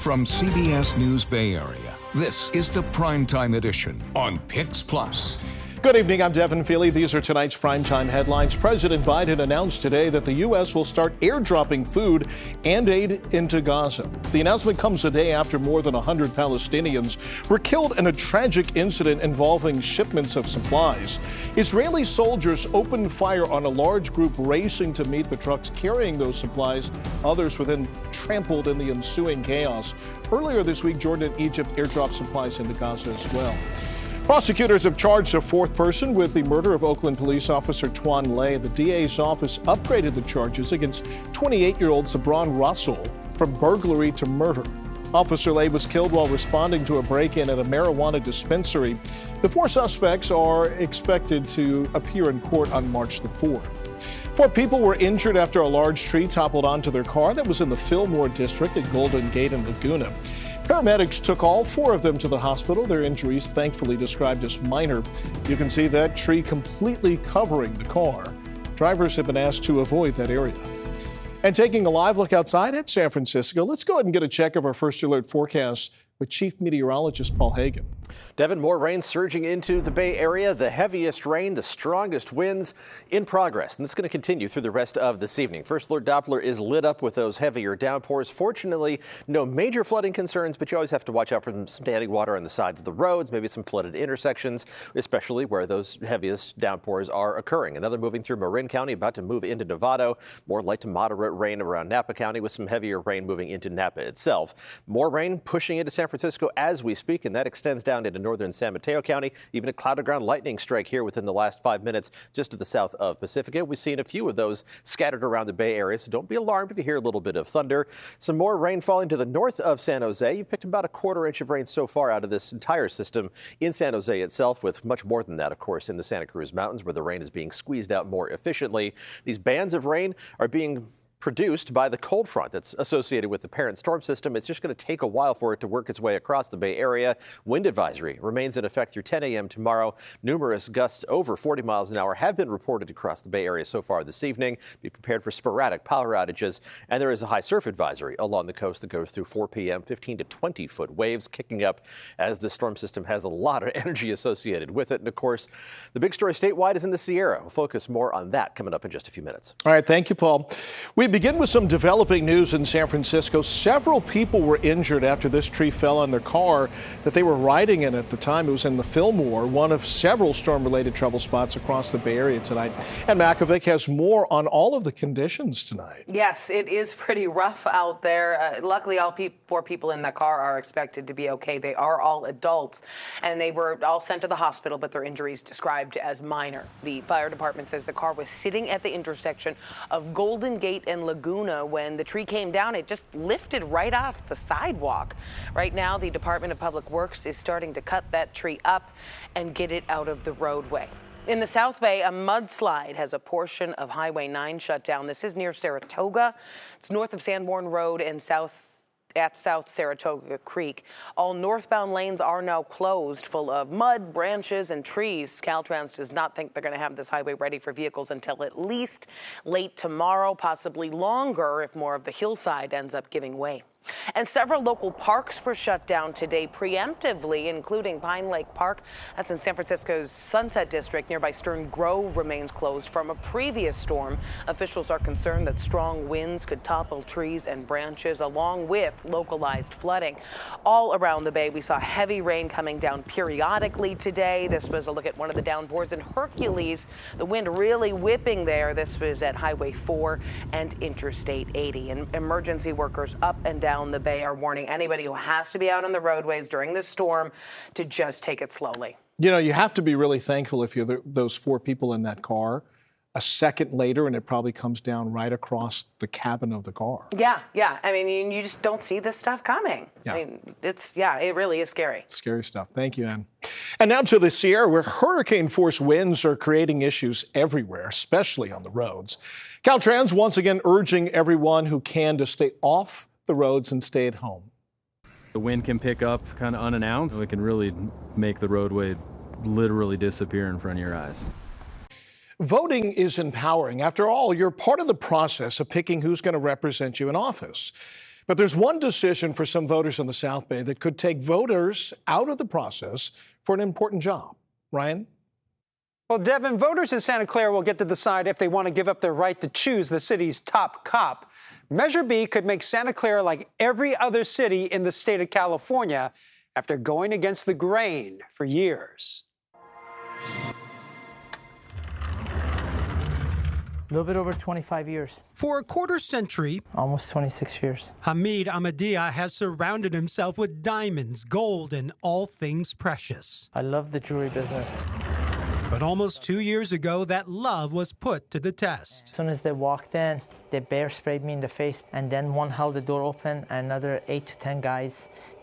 From CBS News Bay Area, this is the Primetime Edition on PIX Plus. Good evening, I'm Devin Feely. These are tonight's primetime headlines. President Biden announced today that the U.S. will start airdropping food and aid into Gaza. The announcement comes a day after more than 100 Palestinians were killed in a tragic incident involving shipments of supplies. Israeli soldiers opened fire on a large group racing to meet the trucks carrying those supplies. Others were then trampled in the ensuing chaos. Earlier this week, Jordan and Egypt airdropped supplies into Gaza as well. Prosecutors have charged a fourth person with the murder of Oakland police officer Twan Lay. The DA's office upgraded the charges against 28-year-old Sabran Russell from burglary to murder. Officer Lay was killed while responding to a break-in at a marijuana dispensary. The four suspects are expected to appear in court on March the 4th. 4 people were injured after a large tree toppled onto their car that was in the Fillmore district at Golden Gate and Laguna. Paramedics took all 4 of them to the hospital. Their injuries, thankfully described as minor. You can see that tree completely covering the car. Drivers have been asked to avoid that area. And taking a live look outside at San Francisco, let's go ahead and get a check of our first alert forecast with Chief Meteorologist Paul Hagan. Devin, more rain surging into the Bay Area. The heaviest rain, the strongest winds in progress. And this is going to continue through the rest of this evening. First alert Doppler is lit up with those heavier downpours. Fortunately, no major flooding concerns, but you always have to watch out for some standing water on the sides of the roads, maybe some flooded intersections, especially where those heaviest downpours are occurring. Another moving through Marin County, about to move into Novato. More light to moderate rain around Napa County with some heavier rain moving into Napa itself. More rain pushing into San Francisco as we speak, and that extends down into northern San Mateo County. Even a cloud to ground lightning strike here within the last 5 minutes just to the south of Pacifica. We've seen a few of those scattered around the Bay Area, so don't be alarmed if you hear a little bit of thunder. Some more rain falling to the north of San Jose. You picked about a quarter inch of rain so far out of this entire system in San Jose itself, with much more than that, of course, in the Santa Cruz Mountains, where the rain is being squeezed out more efficiently. These bands of rain are being produced by the cold front that's associated with the parent storm system. It's just going to take a while for it to work its way across the Bay Area. Wind advisory remains in effect through 10 a.m. tomorrow. Numerous gusts over 40 miles an hour have been reported across the Bay Area so far this evening. Be prepared for sporadic power outages. And there is a high surf advisory along the coast that goes through 4 p.m. 15 to 20 foot waves kicking up as the storm system has a lot of energy associated with it. And of course, the big story statewide is in the Sierra. We'll focus more on that coming up in just a few minutes. All right. Thank you, Paul. We begin with some developing news in San Francisco. Several people were injured after this tree fell on their car that they were riding in at the time. It was in the Fillmore, one of several storm-related trouble spots across the Bay Area tonight. And Makovic has more on all of the conditions tonight. Yes, it is pretty rough out there. Luckily, all 4 people in the car are expected to be okay. They are all adults, and they were all sent to the hospital, but their injuries described as minor. The fire department says the car was sitting at the intersection of Golden Gate and Laguna when the tree came down. It just lifted right off the sidewalk. Right now, the Department of Public Works is starting to cut that tree up and get it out of the roadway. In the South Bay, a mudslide has a portion of Highway 9 shut down. This is near Saratoga. It's north of Sanborn Road and South Saratoga Creek. All northbound lanes are now closed, full of mud, branches, and trees. Caltrans does not think they're going to have this highway ready for vehicles until at least late tomorrow, possibly longer if more of the hillside ends up giving way. And several local parks were shut down today preemptively, including Pine Lake Park. That's in San Francisco's Sunset District. Nearby Stern Grove remains closed from a previous storm. Officials are concerned that strong winds could topple trees and branches, along with localized flooding. All around the bay, we saw heavy rain coming down periodically today. This was a look at one of the downpours in Hercules. The wind really whipping there. This was at Highway 4 and Interstate 80. And emergency workers up and down the bay are warning anybody who has to be out on the roadways during this storm to just take it slowly. You know, you have to be really thankful if you're those 4 people in that car. A second later, and it probably comes down right across the cabin of the car. Yeah. I mean, you just don't see this stuff coming. Yeah. I mean, it really is scary. Scary stuff. Thank you, Ann. And now to the Sierra, where hurricane-force winds are creating issues everywhere, especially on the roads. Caltrans once again urging everyone who can to stay off the roads and stay at home. The wind can pick up kind of unannounced. It can really make the roadway literally disappear in front of your eyes. Voting is empowering. After all, you're part of the process of picking who's going to represent you in office. But there's one decision for some voters in the South Bay that could take voters out of the process for an important job. Ryan? Well, Devin, voters in Santa Clara will get to decide if they want to give up their right to choose the city's top cop. Measure B could make Santa Clara like every other city in the state of California after going against the grain for years. A little bit over 25 years. For a quarter century, Almost 26 years. Hamid Ahmadiyya has surrounded himself with diamonds, gold, and all things precious. I love the jewelry business. But almost 2 years ago, that love was put to the test. As soon as they walked in, they bear sprayed me in the face, and then one held the door open, and another 8 to 10 guys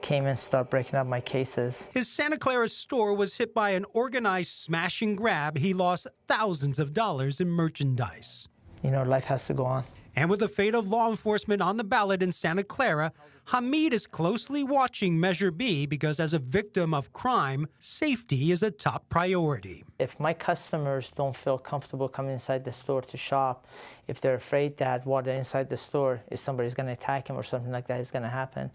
came and started breaking up my cases. His Santa Clara store was hit by an organized smash and grab. He lost thousands of dollars in merchandise. You know, life has to go on. And with the fate of law enforcement on the ballot in Santa Clara, Hamid is closely watching Measure B because as a victim of crime, safety is a top priority. If my customers don't feel comfortable coming inside the store to shop, if they're afraid that while they're inside the store, if somebody's going to attack them or something like that is going to happen,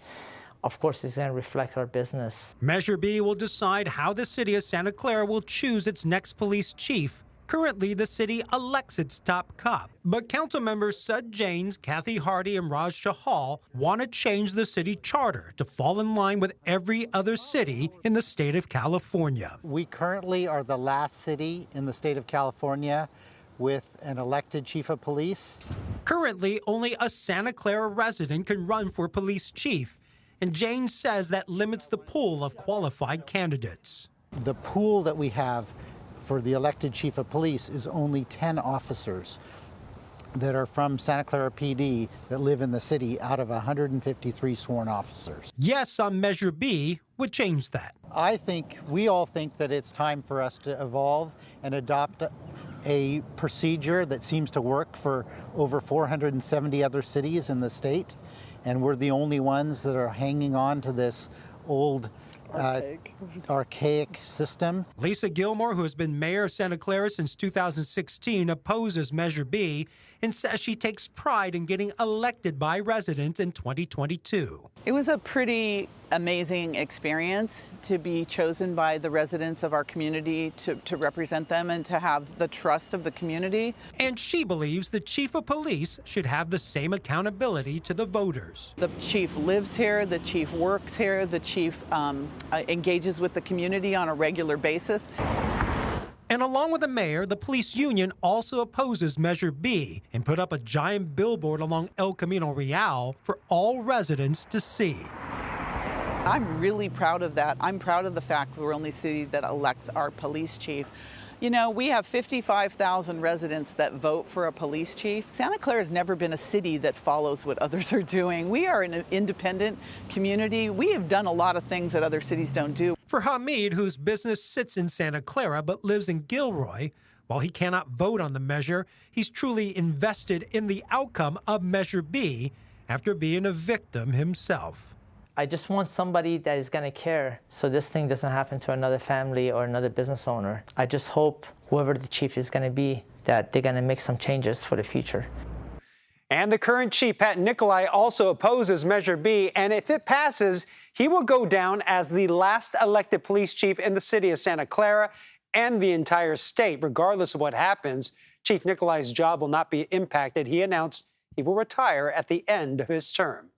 of course, it's going to reflect our business. Measure B will decide how the city of Santa Clara will choose its next police chief. Currently, the city elects its top cop. But council members Sud Janes, Kathy Hardy, and Raj Chahal want to change the city charter to fall in line with every other city in the state of California. We currently are the last city in the state of California with an elected chief of police. Currently, only a Santa Clara resident can run for police chief. And Janes says that limits the pool of qualified candidates. The pool that we have for the elected chief of police is only 10 officers that are from Santa Clara PD that live in the city out of 153 sworn officers. Yes on Measure B would change that. We all think that it's time for us to evolve and adopt a procedure that seems to work for over 470 other cities in the state. And we're the only ones that are hanging on to this old archaic system. Lisa Gilmore, who has been mayor of Santa Clara since 2016, opposes Measure B and says she takes pride in getting elected by residents in 2022. It was a pretty amazing experience to be chosen by the residents of our community to represent them and to have the trust of the community. And she believes the chief of police should have the same accountability to the voters. The chief lives here, the chief works here, the chief engages with the community on a regular basis. And along with the mayor, the police union also opposes Measure B and put up a giant billboard along El Camino Real for all residents to see. I'm really proud of that. I'm proud of the fact we're the only city that elects our police chief. You know, we have 55,000 residents that vote for a police chief. Santa Clara has never been a city that follows what others are doing. We are an independent community. We have done a lot of things that other cities don't do. For Hamid, whose business sits in Santa Clara but lives in Gilroy, while he cannot vote on the measure, he's truly invested in the outcome of Measure B after being a victim himself. I just want somebody that is going to care so this thing doesn't happen to another family or another business owner. I just hope whoever the chief is going to be, that they're going to make some changes for the future. And the current chief, Pat Nicolai, also opposes Measure B, and if it passes, he will go down as the last elected police chief in the city of Santa Clara and the entire state. Regardless of what happens, Chief Nicolai's job will not be impacted. He announced he will retire at the end of his term.